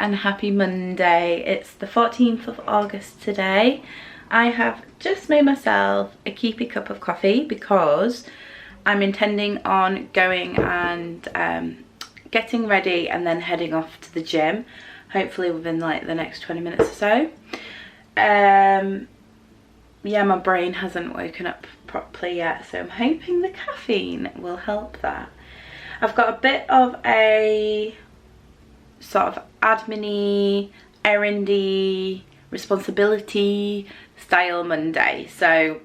and happy Monday. It's the 14th of August today. I have just made myself a keepy cup of coffee because I'm intending on going and getting ready and then heading off to the gym, hopefully within like the next 20 minutes or so. Yeah, my brain hasn't woken up properly yet, so I'm hoping the caffeine will help that. I've got a bit of a sort of admin-y, errandy, responsibility style Monday, so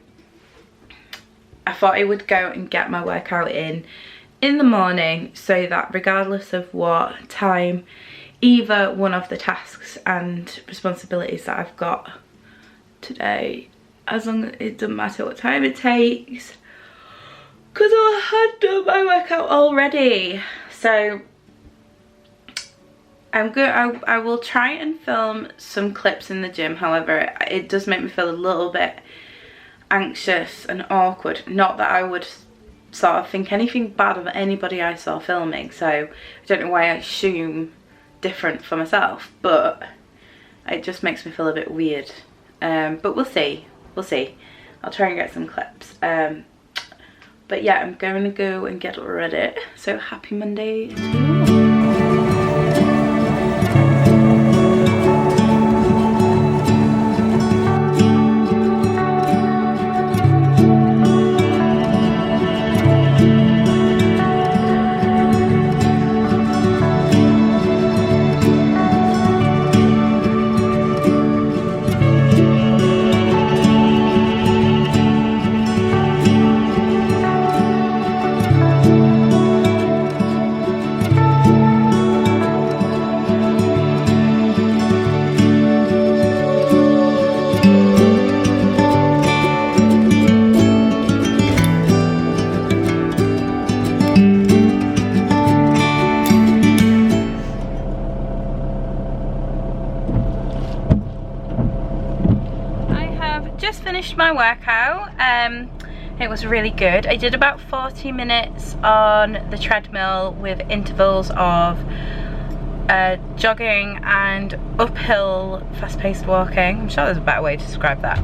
I thought I would go and get my workout in the morning so that regardless of what time either one of the tasks and responsibilities that I've got today, as long as it doesn't matter what time it takes, because I had done my workout already. So I'm good. I will try and film some clips in the gym. However, it does make me feel a little bit anxious and awkward. Not that I would sort of think anything bad of anybody I saw filming, so I don't know why I assume different for myself, but it just makes me feel a bit weird. But we'll see. We'll see. I'll try and get some clips. But yeah, I'm going to go and get ready. So happy Monday to you. Finished my workout. It was really good. I did about 40 minutes on the treadmill with intervals of jogging and uphill fast-paced walking. I'm sure there's a better way to describe that.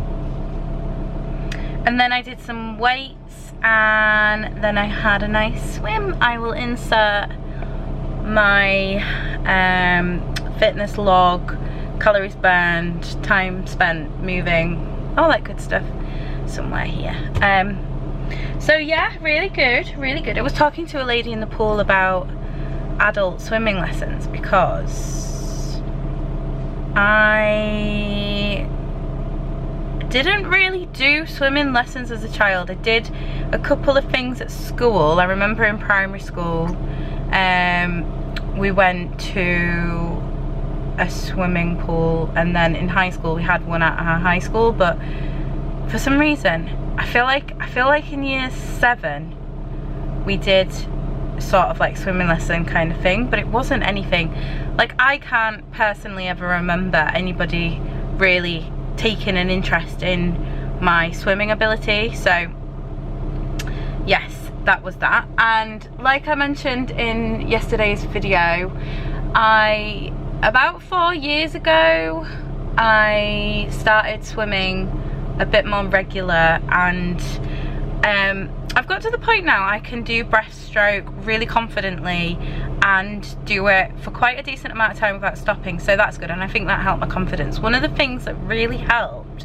And then I did some weights and then I had a nice swim. I will insert my fitness log, calories burned, time spent moving, all that good stuff somewhere here. So yeah, really good, really good. I was talking to a lady in the pool about adult swimming lessons because I didn't really do swimming lessons as a child. I did a couple of things at school. I remember in primary school we went to a swimming pool, and then in high school we had one at our high school, but for some reason I feel like in year 7 we did sort of like swimming lesson kind of thing, but it wasn't anything like, I can't personally ever remember anybody really taking an interest in my swimming ability. So yes, that was that. And like I mentioned in yesterday's video, about 4 years ago I started swimming a bit more regular, and I've got to the point now I can do breaststroke really confidently and do it for quite a decent amount of time without stopping, so that's good, and I think that helped my confidence. One of the things that really helped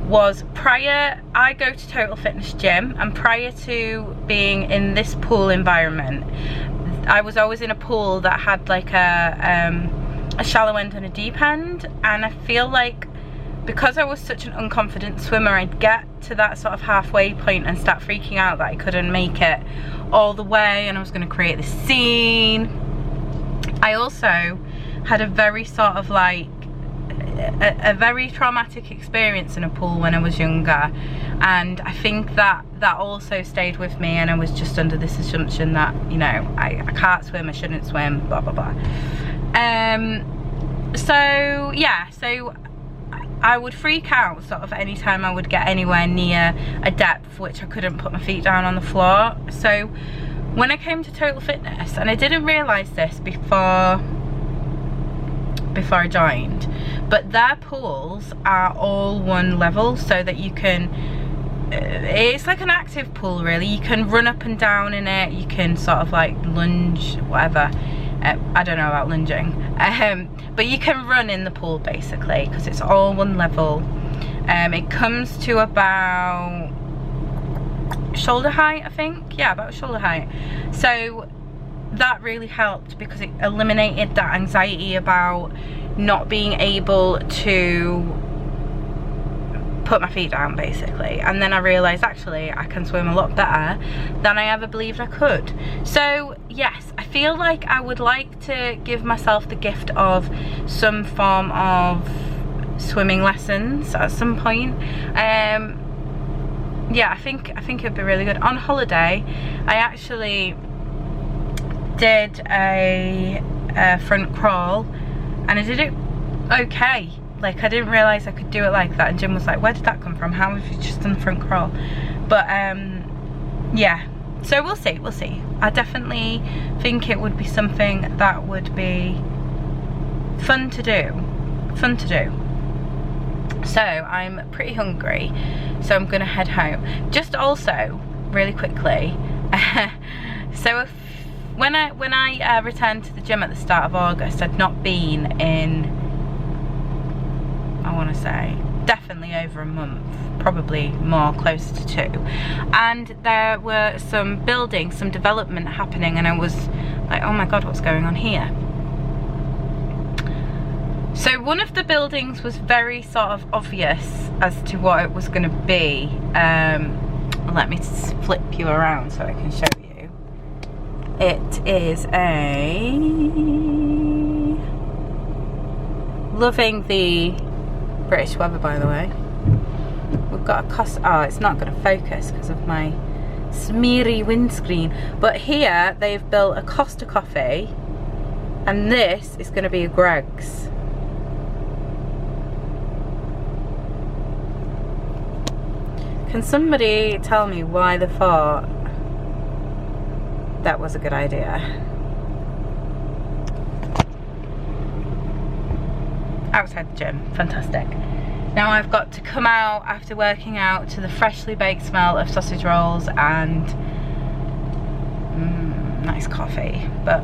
was I go to Total Fitness Gym, and prior to being in this pool environment I was always in a pool that had like a shallow end and a deep end, and I feel like because I was such an unconfident swimmer, I'd get to that sort of halfway point and start freaking out that I couldn't make it all the way and I was going to create this scene. I also had a very sort of like a very traumatic experience in a pool when I was younger, and I think that also stayed with me, and I was just under this assumption that, you know, I can't swim, I shouldn't swim, blah blah blah. So yeah, so I would freak out sort of anytime I would get anywhere near a depth which I couldn't put my feet down on the floor. So when I came to Total Fitness, and I didn't realise this before before I joined, but their pools are all one level, so that you can, it's like an active pool really. You can run up and down in it, you can sort of like lunge, whatever. I don't know about lunging, but you can run in the pool basically, because it's all one level. It comes to about shoulder height, I think. Yeah, about shoulder height. So that really helped, because it eliminated that anxiety about not being able to put my feet down basically. And then I realised actually I can swim a lot better than I ever believed I could. So yes, I feel like I would like to give myself the gift of some form of swimming lessons at some point. Yeah, I think it'd be really good. On holiday I actually did a front crawl, and I did it okay. Like, I didn't realise I could do it like that, and Jim was like, where did that come from? How have you just done the front crawl? But yeah, so we'll see. I definitely think it would be something that would be fun to do. So I'm pretty hungry, so I'm gonna head home. Just also really quickly, so when I returned to the gym at the start of August, I'd not been in, I want to say, definitely over a month, probably more, closer to 2. And there were some buildings, some development happening, and I was like, oh my god, what's going on here? So one of the buildings was very sort of obvious as to what it was going to be. Let me flip you around so I can show you. It is a, loving the British weather, by the way. We've got a oh, it's not going to focus because of my smeary windscreen. But here they've built a Costa Coffee, and this is going to be a Greggs. Can somebody tell me why they thought that was a good idea? Outside the gym, fantastic. Now I've got to come out after working out to the freshly baked smell of sausage rolls and nice coffee, but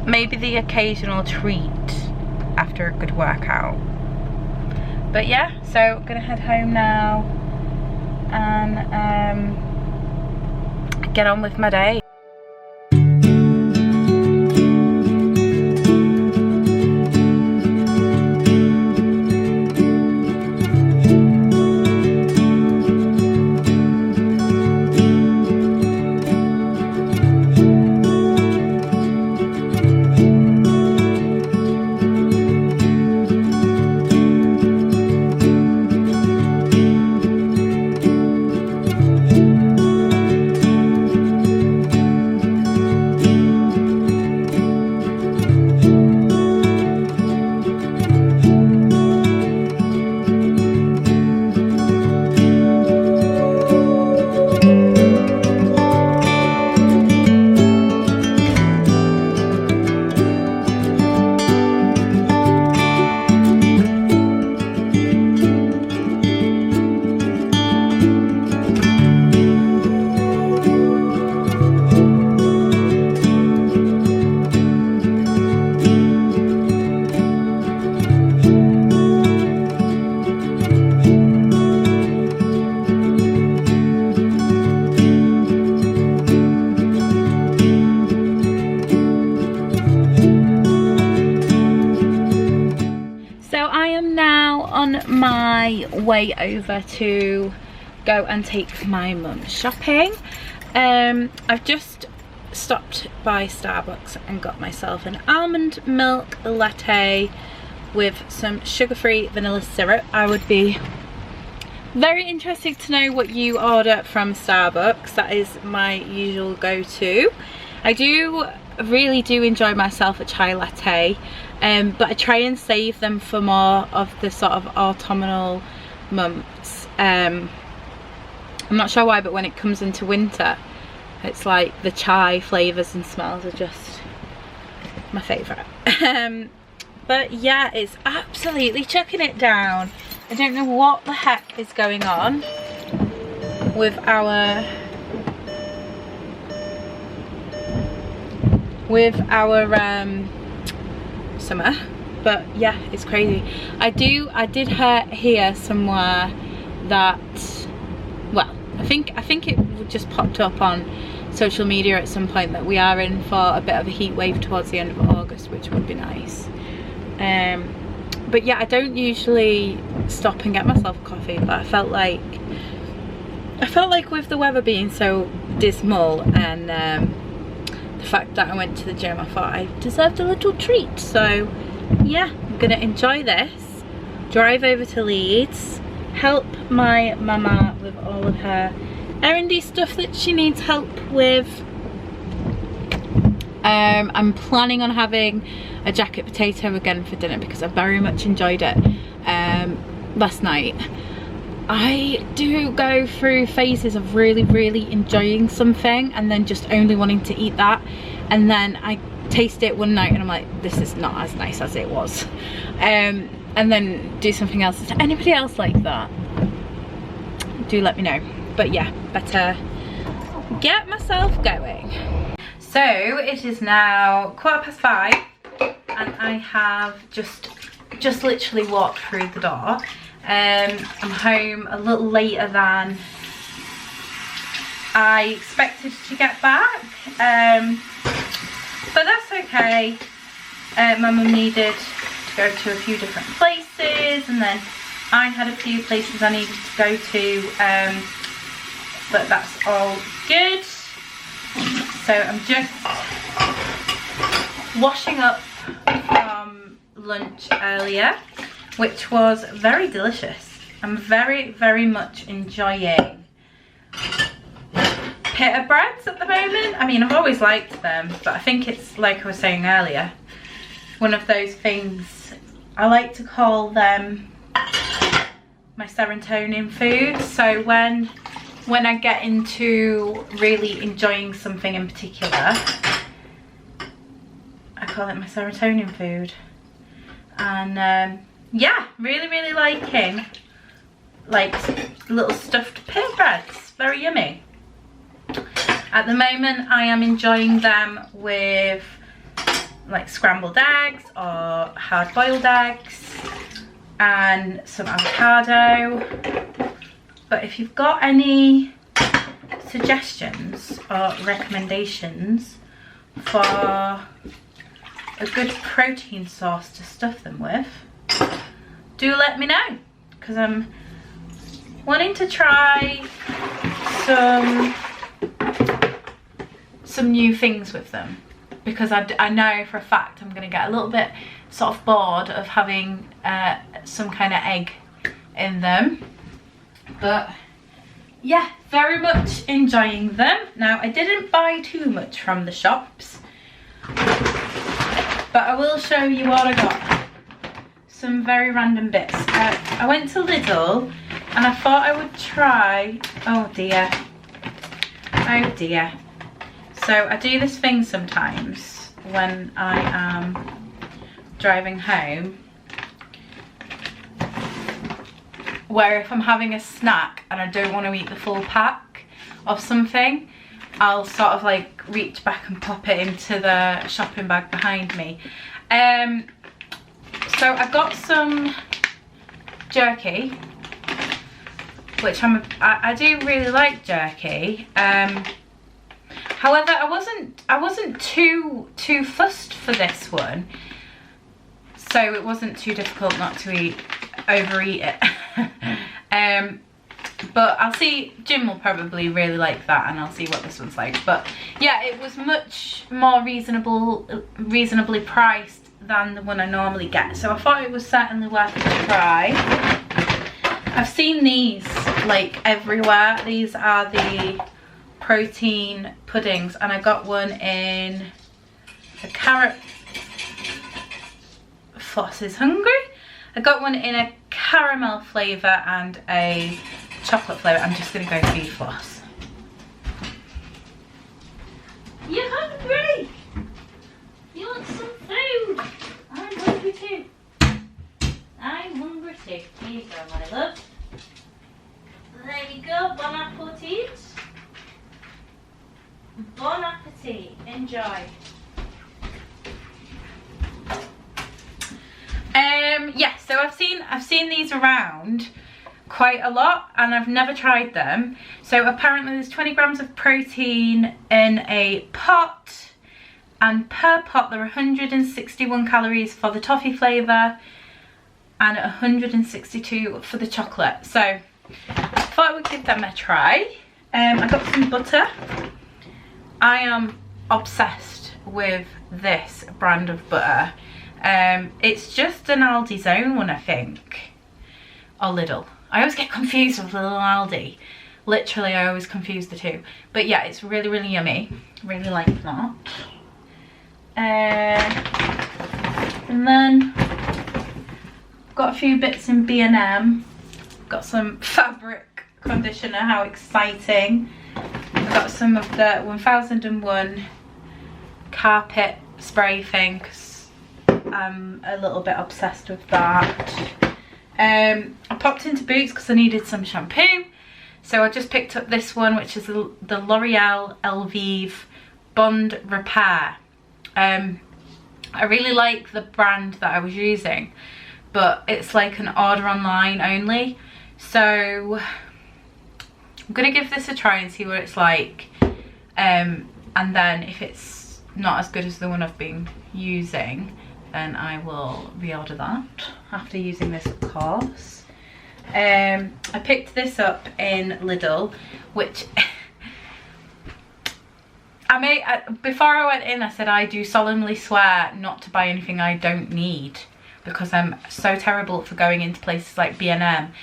maybe the occasional treat after a good workout. But yeah, so I'm gonna head home now and get on with my day. My way over to go and take my mum shopping. I've just stopped by Starbucks and got myself an almond milk latte with some sugar-free vanilla syrup. I would be very interested to know what you order from Starbucks. That is my usual go-to. I really do enjoy myself a chai latte, but I try and save them for more of the sort of autumnal months. I'm not sure why, but when it comes into winter, it's like the chai flavours and smells are just my favourite. But yeah, it's absolutely chucking it down. I don't know what the heck is going on with our summer, but yeah, it's crazy. I did hear somewhere that, well, I think it just popped up on social media at some point that we are in for a bit of a heat wave towards the end of August, which would be nice. But yeah, I don't usually stop and get myself a coffee, but I felt like with the weather being so dismal and the fact that I went to the gym, I thought I deserved a little treat. So yeah, I'm gonna enjoy this, drive over to Leeds, help my mama with all of her errandy stuff that she needs help with. I'm planning on having a jacket potato again for dinner because I very much enjoyed it last night. I do go through phases of really enjoying something and then just only wanting to eat that, and then I taste it one night and I'm like, this is not as nice as it was, and then do something else. Is anybody else like that? Do let me know. But yeah, better get myself going. So it is now 5:15 and I have just literally walked through the door. I'm home a little later than I expected to get back, but that's okay. My mum needed to go to a few different places, and then I had a few places I needed to go to, but that's all good. So I'm just washing up from lunch earlier, which was very delicious. I'm very much enjoying pita breads at the moment. I mean, I've always liked them, but I think it's, like I was saying earlier, one of those things, I like to call them my serotonin food. So when I get into really enjoying something in particular, I call it my serotonin food. And yeah, really liking like little stuffed pita breads. Very yummy. At the moment I am enjoying them with like scrambled eggs or hard boiled eggs and some avocado. But if you've got any suggestions or recommendations for a good protein source to stuff them with, do let me know, because I'm wanting to try some new things with them, because I know for a fact I'm going to get a little bit sort of bored of having some kind of egg in them. But yeah, very much enjoying them. Now, I didn't buy too much from the shops, but I will show you what I got. Some very random bits. I went to Lidl and I thought I would try, oh dear. So I do this thing sometimes when I am driving home, where if I'm having a snack and I don't want to eat the full pack of something, I'll sort of like reach back and pop it into the shopping bag behind me. So I got some jerky, which I do really like jerky. However, I wasn't too fussed for this one, so it wasn't too difficult not to overeat it. But I'll see, Jim will probably really like that, and I'll see what this one's like. But yeah, it was much more reasonably priced than the one I normally get, so I thought it was certainly worth a try. I've seen these like everywhere. These are the protein puddings, and I got one in a carrot. Floss is hungry. I got one in a caramel flavour and a chocolate flavour. I'm just going to go feed Floss. You hungry? You want some food? I'm hungry too. Bon appetit. Enjoy. Yeah, so I've seen these around quite a lot and I've never tried them. So apparently there's 20 grams of protein in a pot, and per pot there are 161 calories for the toffee flavour and 162 for the chocolate. So I thought I would give them a try. I got some butter. I am obsessed with this brand of butter. It's just an Aldi's own one, I think, or Lidl. I always get confused with Lidl and Aldi. Literally, I always confuse the two. But yeah, it's really, really yummy. Really like that. And then got a few bits in B&M. Got some fabric conditioner. How exciting! I got some of the 1001 carpet spray thing, 'cause I'm a little bit obsessed with that. I popped into Boots because I needed some shampoo, so I just picked up this one, which is the L'Oreal Elvive Bond Repair. I really like the brand that I was using, but it's like an order online only, so I'm gonna give this a try and see what it's like, and then if it's not as good as the one I've been using, then I will reorder that after using this, of course. I picked this up in Lidl, which before I went in I said I do solemnly swear not to buy anything I don't need, because I'm so terrible for going into places like B&M,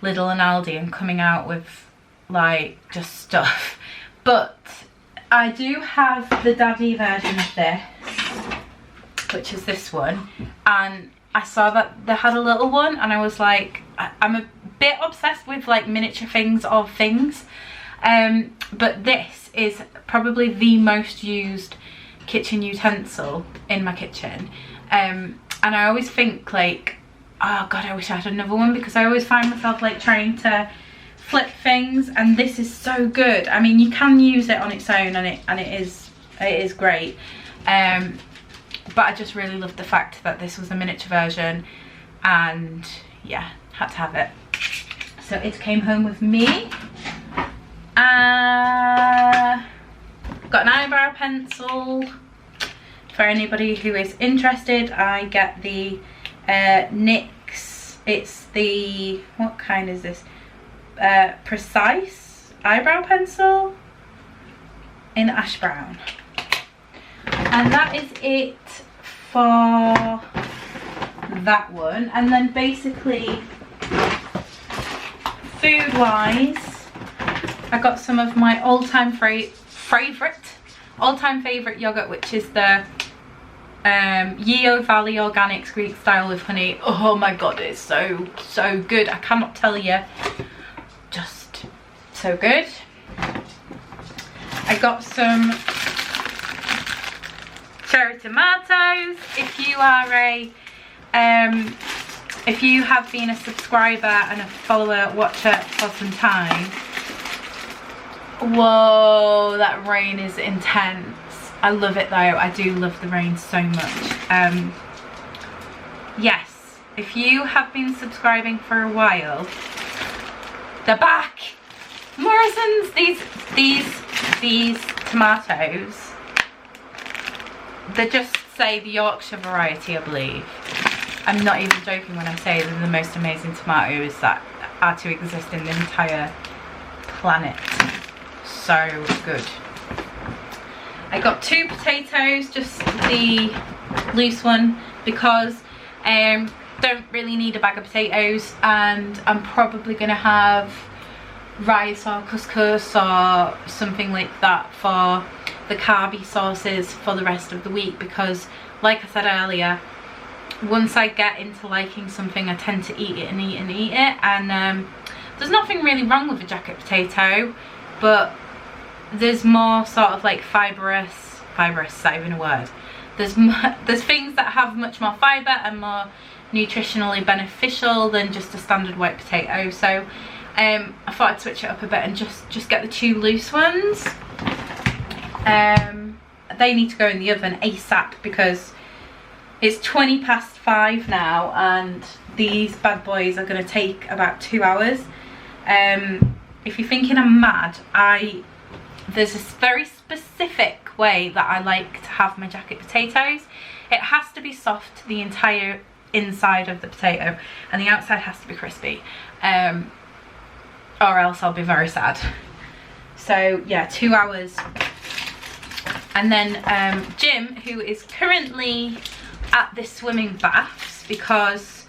Lidl and Aldi and coming out with like just stuff. But I do have the daddy version of this, which is this one, and I saw that they had a little one and I was like, I'm a bit obsessed with like miniature things of things, but this is probably the most used kitchen utensil in my kitchen, and I always think like, oh god, I wish I had another one, because I always find myself like trying to flip things, and this is so good. I mean, you can use it on its own and it is great, but I just really loved the fact that this was a miniature version, and yeah, had to have it. So it came home with me. Got an eyebrow pencil. For anybody who is interested, I get the NYX. It's the, what kind is this? Precise eyebrow pencil in ash brown. And that is it for that one. And then basically, food wise, I got some of my all-time favourite yogurt, which is the Yeo Valley Organics Greek style with honey. Oh my god, it's so good. I cannot tell you, just so good. I got some cherry tomatoes. If you are if you have been a subscriber and a follower, watcher for some time, whoa, that rain is intense. I love it though. I do love the rain so much. Yes, if you have been subscribing for a while, they're back. Morrison's, these tomatoes, they just say the Yorkshire variety, I believe. I'm not even joking when I say they're the most amazing tomatoes that are to exist in the entire planet. So good. I got 2 potatoes, just the loose one, because don't really need a bag of potatoes, and I'm probably gonna have rice or couscous or something like that for the carby sauces for the rest of the week, because like I said earlier, once I get into liking something, I tend to eat it and eat it and eat it, and there's nothing really wrong with a jacket potato, but there's more sort of like fibrous, is that even a word? There's things that have much more fibre and more nutritionally beneficial than just a standard white potato. So I thought I'd switch it up a bit and just get the 2 loose ones. They need to go in the oven ASAP because it's 5:20 now and these bad boys are going to take about 2 hours. If you're thinking I'm mad, there's this very specific way that I like to have my jacket potatoes. It has to be soft, the entire inside of the potato, and the outside has to be crispy, or else I'll be very sad. So yeah, 2 hours. And then Jim, who is currently at this swimming baths, because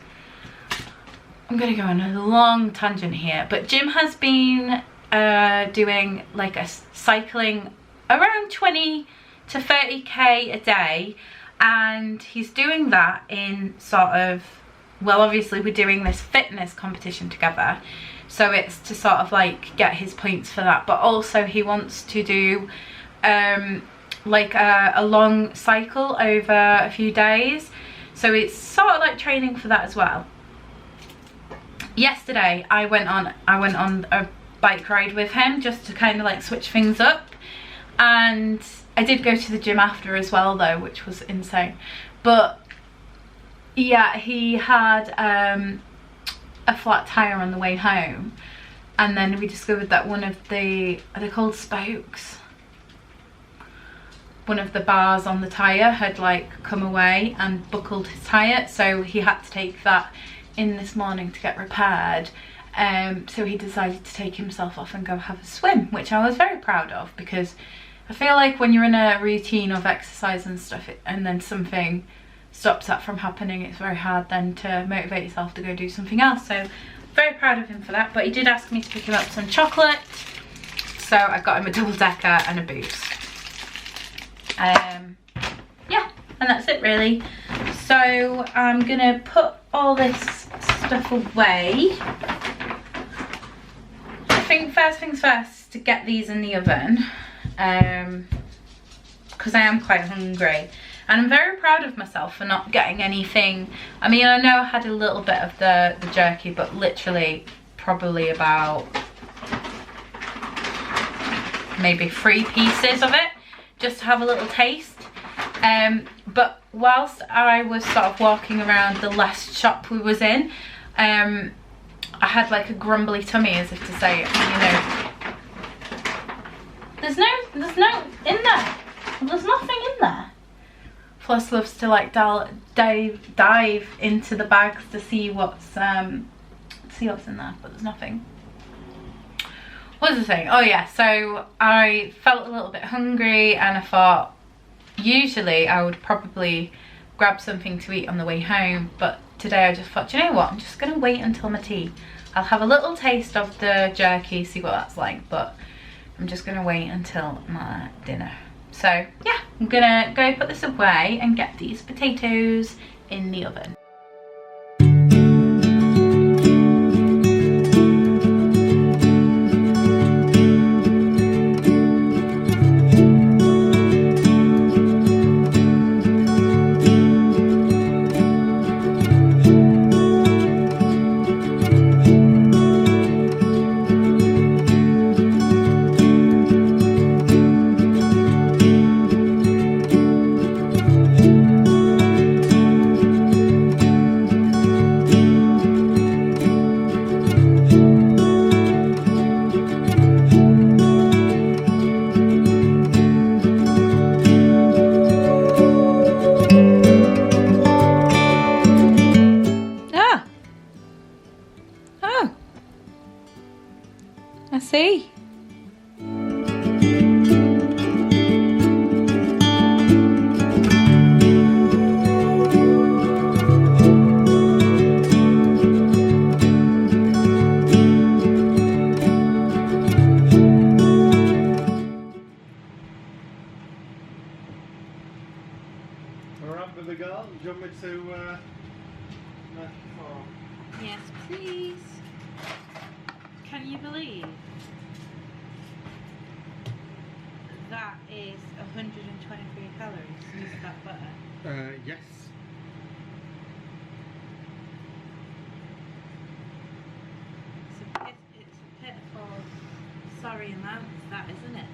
I'm gonna go on a long tangent here, but Jim has been doing like a cycling around 20 to 30k a day, and he's doing that in sort of, well, obviously we're doing this fitness competition together, so it's to sort of like get his points for that, but also he wants to do like a long cycle over a few days, so it's sort of like training for that as well. Yesterday I went on a bike ride with him just to kind of like switch things up, and I did go to the gym after as well though, which was insane. But yeah, he had a flat tire on the way home, and then we discovered that one of the, are they called spokes? One of the bars on the tire had like come away and buckled his tire, so he had to take that in this morning to get repaired. So he decided to take himself off and go have a swim, which I was very proud of, because I feel like when you're in a routine of exercise and stuff and then something stops that from happening, it's very hard then to motivate yourself to go do something else. So very proud of him for that. But he did ask me to pick him up some chocolate, so I got him a double decker and a boost. Yeah, and that's it really. So I'm gonna put all this stuff away. I think first things first, to get these in the oven, because I am quite hungry, and I'm very proud of myself for not getting anything. I mean, I know I had a little bit of the jerky, but literally probably about maybe 3 pieces of it, just to have a little taste. But whilst I was sort of walking around the last shop we was in, I had like a grumbly tummy, as if to say, you know, there's no in there. There's nothing in there. Plus loves to like dive into the bags to see what's in there, but there's nothing. What was I saying? Oh yeah, so I felt a little bit hungry, and I thought usually I would probably grab something to eat on the way home, but today I just thought, you know what, I'm just gonna wait until my tea. I'll have a little taste of the jerky, see what that's like, but I'm just gonna wait until my dinner. So yeah, I'm gonna go put this away and get these potatoes in the oven. I see. Alright with the garden, do you want me to Yes, please. Can you believe that is 123 calories? Use that butter. yes. It's a pitiful, sorry amount, that, isn't it?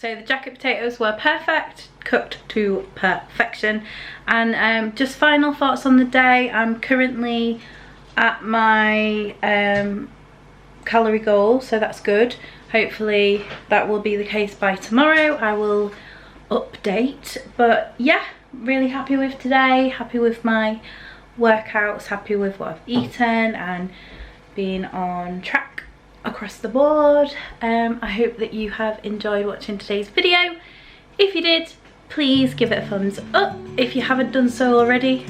So the jacket potatoes were perfect, cooked to perfection. And just final thoughts on the day. I'm currently at my calorie goal, so that's good. Hopefully that will be the case by tomorrow. I will update, but yeah, really happy with today, happy with my workouts, happy with what I've eaten and being on track across the board. I hope that you have enjoyed watching today's video. If you did, please give it a thumbs up. If you haven't done so already,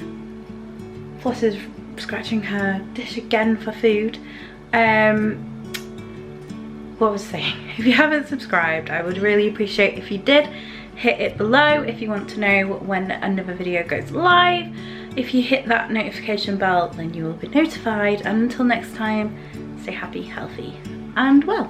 Floss is scratching her dish again for food. What was I saying? If you haven't subscribed, I would really appreciate if you did. Hit it below if you want to know when another video goes live. If you hit that notification bell, then you will be notified. And until next time, stay happy, healthy, and well.